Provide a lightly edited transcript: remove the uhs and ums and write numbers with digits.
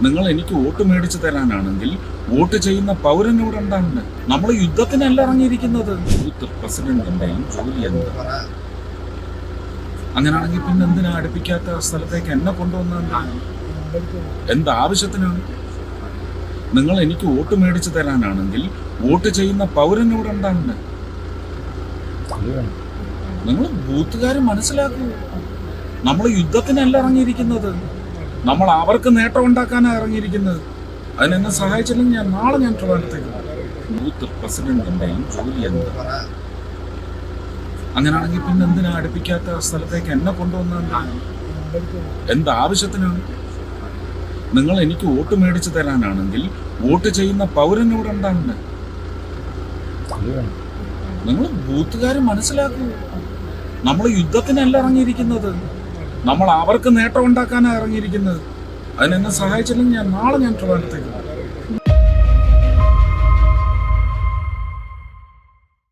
നിങ്ങൾ എനിക്ക് വോട്ട് മേടിച്ചു തരാനാണെങ്കിൽ വോട്ട് ചെയ്യുന്ന പൗരനോട് എന്താണ്? നമ്മൾ യുദ്ധത്തിനല്ല ഇറങ്ങിയിരിക്കുന്നത്. ബൂത്ത് പ്രസിഡന്റിന്റെയും ജോലി എന്ത്? അങ്ങനെയാണെങ്കിൽ പിന്നെ എന്തിനാ അടുപ്പിക്കാത്ത സ്ഥലത്തേക്ക് എന്നെ കൊണ്ടുവന്നത്? എന്താവശ്യത്തിനാണ്? നിങ്ങൾ എനിക്ക് വോട്ട് മേടിച്ചു തരാനാണെങ്കിൽ വോട്ട് ചെയ്യുന്ന പൗരനോട് എന്താണ്? നിങ്ങൾ ബൂത്തുകാർ മനസ്സിലാക്കൂ, നമ്മൾ യുദ്ധത്തിനല്ല ഇറങ്ങിയിരിക്കുന്നത്. നമ്മൾ അവർക്ക് നേട്ടം ഉണ്ടാക്കാനാണ് ഇറങ്ങിയിരിക്കുന്നത്. അതിനെന്നെ സഹായിച്ചില്ലെങ്കിൽ നാളെ ഞാൻ ട്രിവാൻഡ്രത്തേക്ക് പോകും. ബൂത്ത് പ്രസിഡന്റിന്റെയും ജോലി എന്ത്? അങ്ങനെയാണെങ്കിൽ പിന്നെ എന്തിനാ അടുപ്പിക്കാത്ത സ്ഥലത്തേക്ക് എന്നെ കൊണ്ടുവന്നത്? എന്താവശ്യത്തിനാണ്? നിങ്ങൾ എനിക്ക് വോട്ട് മേടിച്ചു തരാനാണെങ്കിൽ വോട്ട് ചെയ്യുന്ന പൗരനോട് എന്താണ്? നിങ്ങൾ ബൂത്തുകാർ മനസ്സിലാക്കൂ, നമ്മൾ യുദ്ധത്തിനല്ല ഇറങ്ങിയിരിക്കുന്നത്. നമ്മൾ അവർക്ക് നേട്ടം ഉണ്ടാക്കാനാണ് ഇറങ്ങിയിരിക്കുന്നത്. അതിനെന്നെ സഹായിച്ചില്ലെങ്കിൽ നാളെ ഞാൻ ട്രിവാൻഡ്രത്തേക്ക്